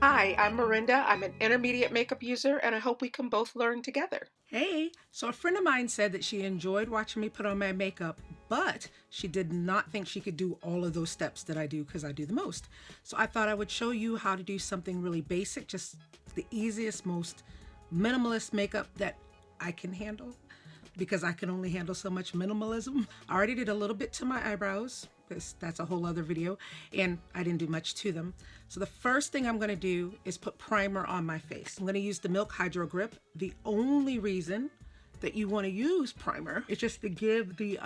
Hi, I'm Miranda. I'm an intermediate makeup user, and I hope we can both learn together. Hey, so a friend of mine said that she enjoyed watching me put on my makeup, but she did not think she could do all of those steps that I do because I do the most. So I thought I would show you how to do something really basic, just the easiest, most minimalist makeup that I can handle because I can only handle so much minimalism. I already did a little bit to my eyebrows. That's a whole other video, and I didn't do much to them. So the first thing I'm gonna do is put primer on my face. I'm gonna use the Milk Hydro Grip. The only reason that you wanna use primer is just to give the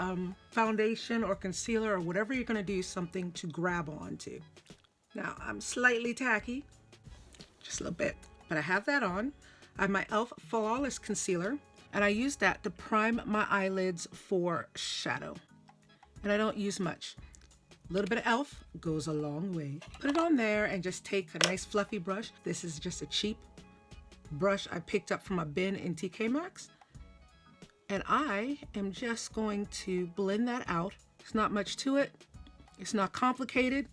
foundation or concealer or whatever you're gonna do something to grab onto. Now, I'm slightly tacky, just a little bit, but I have that on. I have my e.l.f. Flawless Concealer, and I use that to prime my eyelids for shadow. And I don't use much. A little bit of e.l.f. goes a long way. Put it on there and just take a nice fluffy brush. This is just a cheap brush I picked up from a bin in TK Maxx. And I am just going to blend that out. It's not much to it. It's not complicated.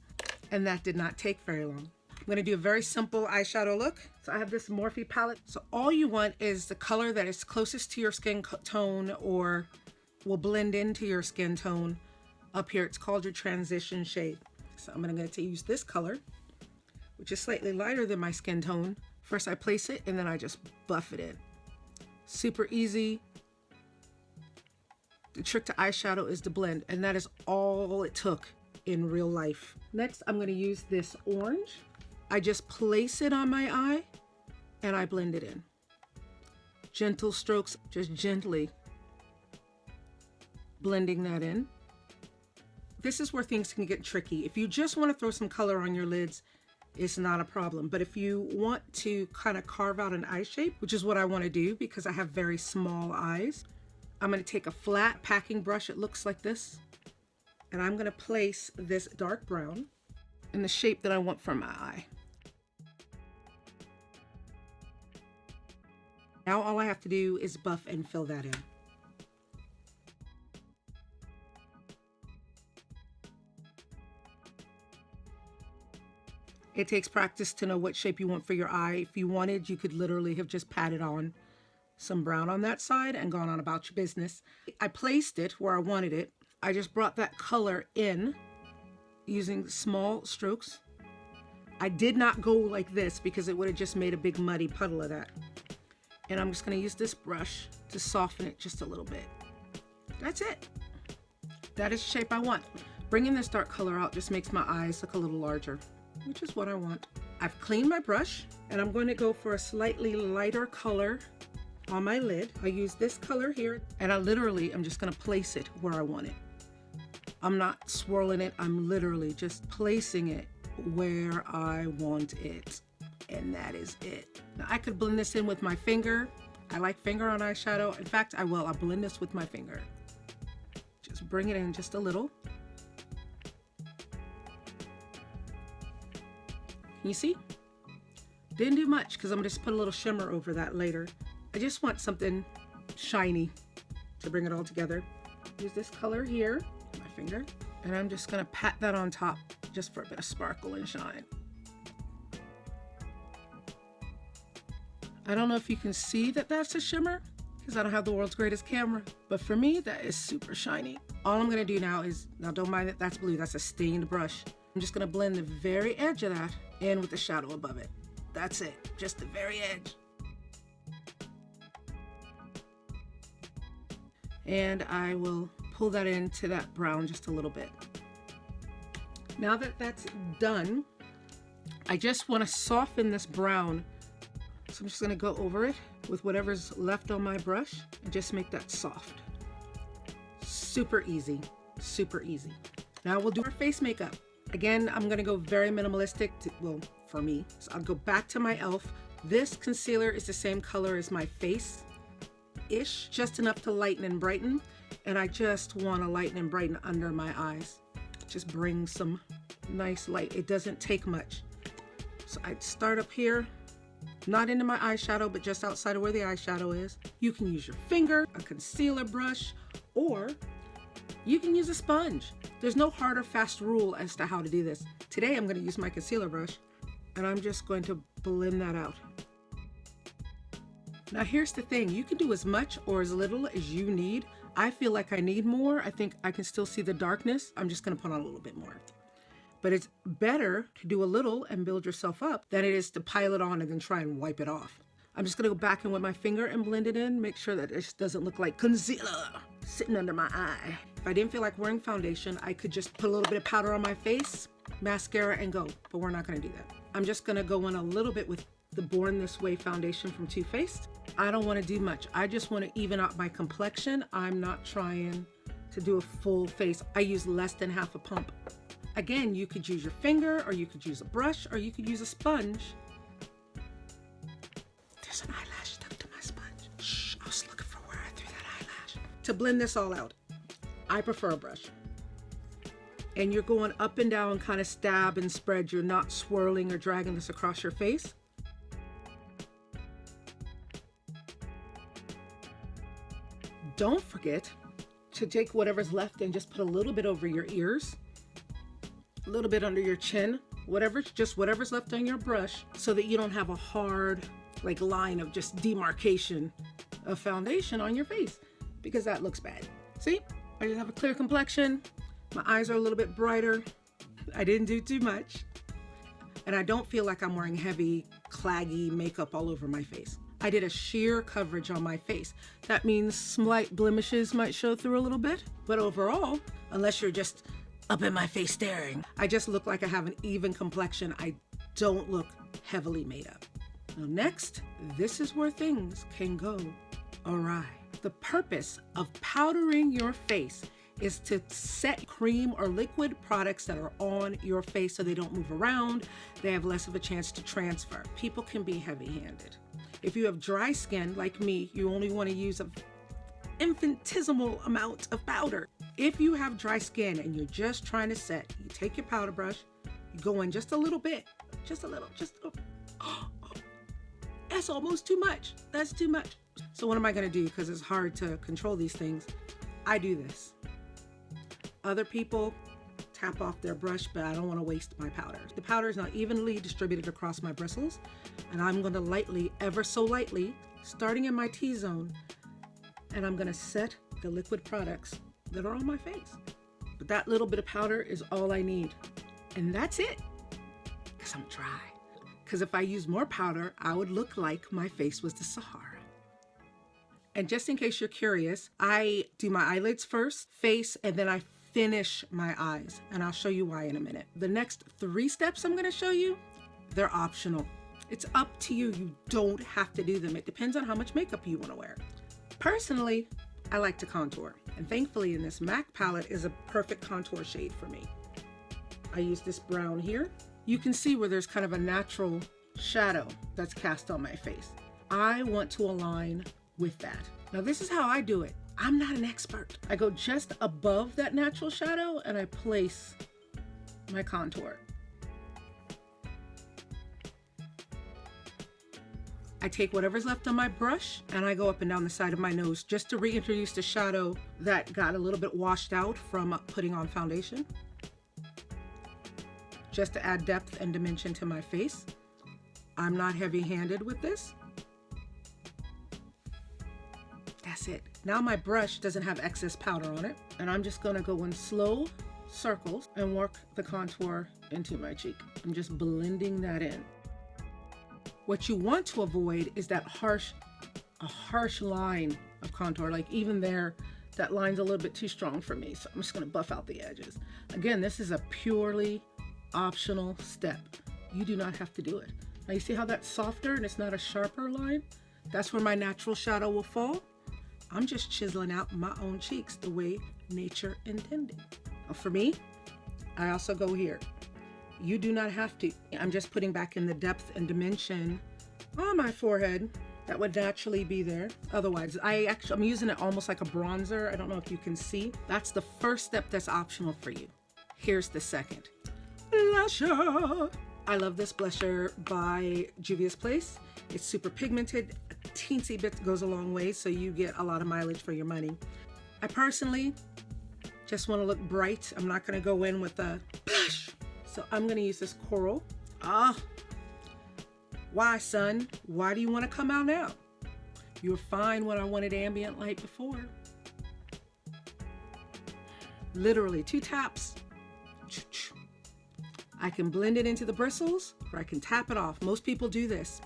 And that did not take very long. I'm gonna do a very simple eyeshadow look. So I have this Morphe palette. So all you want is the color that is closest to your skin tone or will blend into your skin tone. Up here, it's called your transition shade. So I'm going to use this color, which is slightly lighter than my skin tone. First I place it and then I just buff it in. Super easy. The trick to eyeshadow is to blend, and that is all it took in real life. Next, I'm going to use this orange. I just place it on my eye and I blend it in. Gentle strokes, just gently blending that in. This is where things can get tricky. If you just want to throw some color on your lids, it's not a problem. But if you want to kind of carve out an eye shape, which is what I want to do because I have very small eyes, I'm going to take a flat packing brush. It looks like this. And I'm going to place this dark brown in the shape that I want for my eye. Now all I have to do is buff and fill that in. It takes practice to know what shape you want for your eye. If you wanted, you could literally have just patted on some brown on that side and gone on about your business. I placed it where I wanted it. I just brought that color in using small strokes. I did not go like this because it would have just made a big muddy puddle of that. And I'm just going to use this brush to soften it just a little bit. That's it. That is the shape I want. Bringing this dark color out just makes my eyes look a little larger, which is what I want. I've cleaned my brush and I'm going to go for a slightly lighter color on my lid. I use this color here and I'm just going to place it where I want it. I'm not swirling it. I'm literally just placing it where I want it. And that is it. Now I could blend this in with my finger. I like finger on eyeshadow. In fact, I will. I'll blend this with my finger. Just bring it in just a little. You see? Didn't do much because I'm gonna just put a little shimmer over that later. I just want something shiny to bring it all together. Use this color here, my finger, and I'm just gonna pat that on top just for a bit of sparkle and shine. I don't know if you can see that that's a shimmer because I don't have the world's greatest camera, but for me, that is super shiny. All I'm gonna do now is, now don't mind that that's blue, that's a stained brush. I'm just gonna blend the very edge of that in with the shadow above it. That's it, just the very edge. And I will pull that into that brown just a little bit. Now that that's done, I just wanna soften this brown. So I'm just gonna go over it with whatever's left on my brush and just make that soft. Super easy, super easy. Now we'll do our face makeup. Again, I'm gonna go very minimalistic, well, for me. So I'll go back to my e.l.f. This concealer is the same color as my face-ish, just enough to lighten and brighten. And I just wanna lighten and brighten under my eyes. Just bring some nice light. It doesn't take much. So I'd start up here, not into my eyeshadow, but just outside of where the eyeshadow is. You can use your finger, a concealer brush, or you can use a sponge. There's no hard or fast rule as to how to do this. Today I'm gonna use my concealer brush And I'm just going to blend that out. Now here's the thing, you can do as much or as little as you need. I feel like I need more. I think I can still see the darkness. I'm just gonna put on a little bit more. But it's better to do a little and build yourself up than it is to pile it on and then try and wipe it off. I'm just gonna go back in with my finger and blend it in, make sure that it just doesn't look like concealer sitting under my eye. If I didn't feel like wearing foundation, I could just put a little bit of powder on my face, mascara, and go, but we're not gonna do that. I'm just gonna go in a little bit with the Born This Way foundation from Too Faced. I don't wanna do much. I just wanna even out my complexion. I'm not trying to do a full face. I use less than half a pump. Again, you could use your finger, or you could use a brush, or you could use a sponge. There's an eyelash stuck to my sponge. Shh, I was looking for where I threw that eyelash. To blend this all out, I prefer a brush. And you're going up and down, kind of stab and spread. You're not swirling or dragging this across your face. Don't forget to take whatever's left and just put a little bit over your ears, a little bit under your chin, whatever's left on your brush, so that you don't have a hard line of just demarcation of foundation on your face, because that looks bad. See, I just have a clear complexion. My eyes are a little bit brighter. I didn't do too much. And I don't feel like I'm wearing heavy, claggy makeup all over my face. I did a sheer coverage on my face. That means slight blemishes might show through a little bit, but overall, unless you're just up in my face staring, I just look like I have an even complexion. I don't look heavily made up. Now next, this is where things can go awry. The purpose of powdering your face is to set cream or liquid products that are on your face so they don't move around. They have less of a chance to transfer. People can be heavy-handed. If you have dry skin like me, you only want to use an infinitesimal amount of powder. If you have dry skin and you're just trying to set, you take your powder brush, you go in just a little bit, just a little. That's almost too much. That's too much. So what am I gonna do? Because it's hard to control these things. I do this. Other people tap off their brush, but I don't want to waste my powder. The powder is not evenly distributed across my bristles, and I'm going to lightly, ever so lightly, starting in my T-zone, and I'm going to set the liquid products that are on my face. But that little bit of powder is all I need, and that's it, because I'm dry. Because if I use more powder, I would look like my face was the Sahara. And just in case you're curious, I do my eyelids first, face, and then I finish my eyes, and I'll show you why in a minute. The next 3 steps I'm gonna show you, they're optional. It's up to you. You don't have to do them. It depends on how much makeup you wanna wear. Personally, I like to contour, and thankfully in this MAC palette is a perfect contour shade for me. I use this brown here. You can see where there's kind of a natural shadow that's cast on my face. I want to align with that. Now this is how I do it. I'm not an expert. I go just above that natural shadow and I place my contour. I take whatever's left on my brush and I go up and down the side of my nose just to reintroduce the shadow that got a little bit washed out from putting on foundation. Just to add depth and dimension to my face. I'm not heavy-handed with this. That's it. Now my brush doesn't have excess powder on it, and I'm just gonna go in slow circles and work the contour into my cheek. I'm just blending that in. What you want to avoid is that harsh line of contour. Like even there, that line's a little bit too strong for me, so I'm just gonna buff out the edges. Again, this is a purely optional step. You do not have to do it. Now you see how that's softer and it's not a sharper line? That's where my natural shadow will fall. I'm just chiseling out my own cheeks the way nature intended. For me, I also go here. You do not have to. I'm just putting back in the depth and dimension on my forehead that would naturally be there. Otherwise, I'm using it almost like a bronzer. I don't know if you can see. That's the first step that's optional for you. Here's the second. Blusher. I love this blusher by Juvia's Place. It's super pigmented. A teensy bit goes a long way, so you get a lot of mileage for your money. I personally just want to look bright. I'm not going to go in with a blush. So I'm going to use this coral. Why, son? Why do you want to come out now? You were fine when I wanted ambient light before. Literally 2 taps. I can blend it into the bristles, or I can tap it off. Most people do this.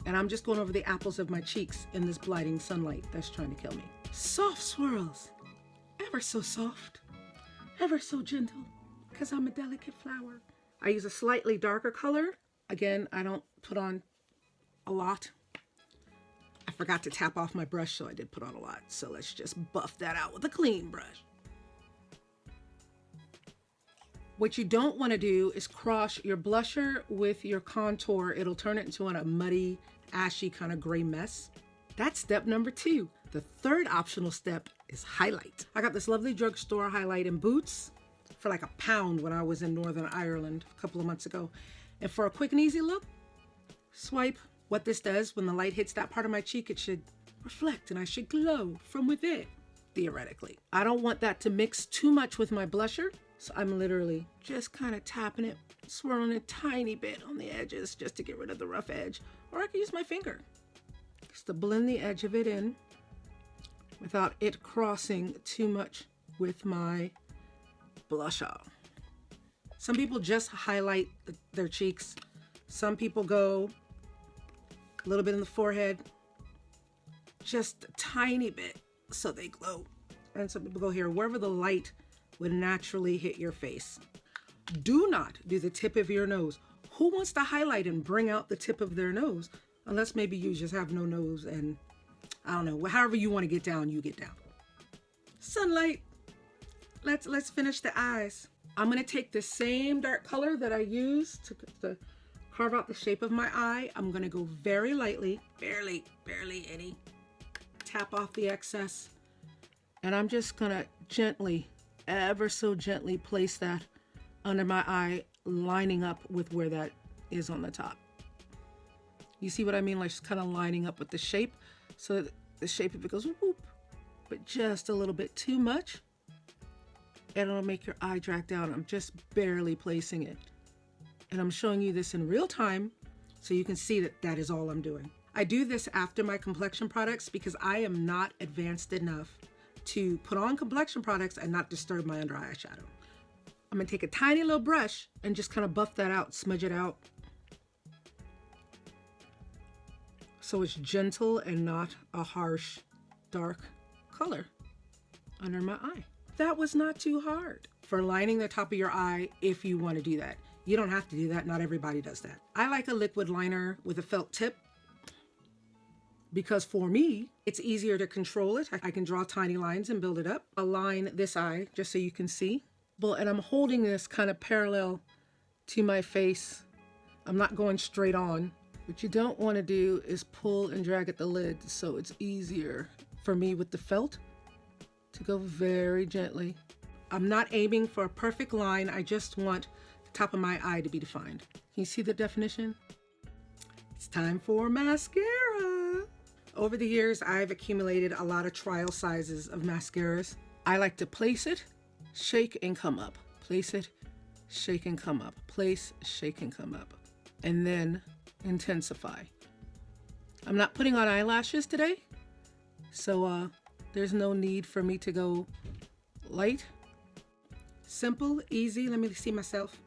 And I'm just going over the apples of my cheeks in this blinding sunlight that's trying to kill me. Soft swirls. Ever so soft. Ever so gentle. Because I'm a delicate flower. I use a slightly darker color. Again, I don't put on a lot. I forgot to tap off my brush, so I did put on a lot. So let's just buff that out with a clean brush. What you don't want to do is cross your blusher with your contour. It'll turn it into a muddy, ashy kind of gray mess. That's step number 2. The third optional step is highlight. I got this lovely drugstore highlight in Boots for like £1 when I was in Northern Ireland a couple of months ago. And for a quick and easy look, swipe. What this does, when the light hits that part of my cheek, it should reflect and I should glow from within, theoretically. I don't want that to mix too much with my blusher. So I'm literally just kind of tapping it, swirling a tiny bit on the edges just to get rid of the rough edge. Or I can use my finger just to blend the edge of it in without it crossing too much with my blusher. Some people just highlight their cheeks. Some people go a little bit in the forehead, just a tiny bit so they glow. And some people go here, wherever the light would naturally hit your face. Do not do the tip of your nose. Who wants to highlight and bring out the tip of their nose? Unless maybe you just have no nose and I don't know, however you want to get down, you get down. Sunlight. Let's finish the eyes. I'm gonna take the same dark color that I used to carve out the shape of my eye. I'm gonna go very lightly, barely any, tap off the excess. And I'm just gonna gently, ever so gently place that under my eye, lining up with where that is on the top. You see what I mean? Like just kind of lining up with the shape so that the shape of it goes whoop, but just a little bit too much and it'll make your eye drag down. I'm just barely placing it. And I'm showing you this in real time so you can see that that is all I'm doing. I do this after my complexion products because I am not advanced enough to put on complexion products and not disturb my under eye shadow. I'm gonna take a tiny little brush and just kind of buff that out, smudge it out. So it's gentle and not a harsh, dark color under my eye. That was not too hard for lining the top of your eye if you want to do that. You don't have to do that. Not everybody does that. I like a liquid liner with a felt tip because for me, it's easier to control it. I can draw tiny lines and build it up. Align this eye just so you can see. And I'm holding this kind of parallel to my face. I'm not going straight on. What you don't want to do is pull and drag at the lid, so it's easier for me with the felt to go very gently. I'm not aiming for a perfect line. I just want the top of my eye to be defined. Can you see the definition? It's time for mascara. Over the years, I've accumulated a lot of trial sizes of mascaras. I like to place it, shake and come up. Place it, shake and come up. Place, shake and come up. And then intensify. I'm not putting on eyelashes today, so there's no need for me to go light. Simple, easy. Let me see myself.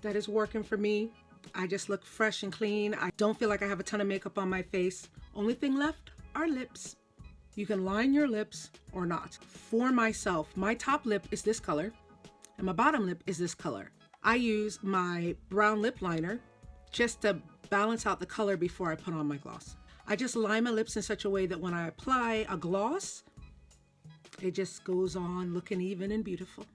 That is working for me. I just look fresh and clean. I don't feel like I have a ton of makeup on my face. Only thing left are lips. You can line your lips or not. For myself, my top lip is this color and my bottom lip is this color. I use my brown lip liner just to balance out the color before I put on my gloss. I just line my lips in such a way that when I apply a gloss, it just goes on looking even and beautiful.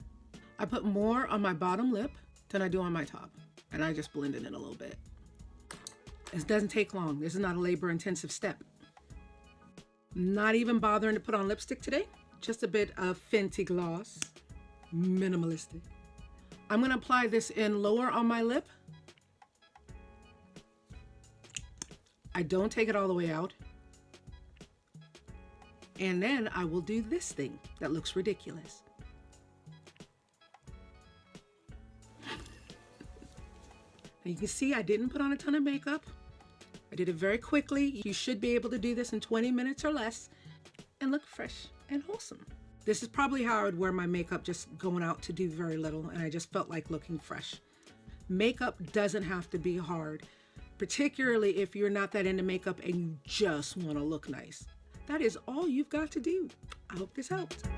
I put more on my bottom lip than I do on my top, and I just blend it in a little bit. It doesn't take long. This is not a labor-intensive step. Not even bothering to put on lipstick today. Just a bit of Fenty gloss, minimalistic. I'm gonna apply this in lower on my lip. I don't take it all the way out. And then I will do this thing that looks ridiculous. And you can see I didn't put on a ton of makeup. I did it very quickly. You should be able to do this in 20 minutes or less and look fresh and wholesome. This is probably how I would wear my makeup, just going out to do very little, and I just felt like looking fresh. Makeup doesn't have to be hard, particularly if you're not that into makeup and you just want to look nice. That is all you've got to do. I hope this helped.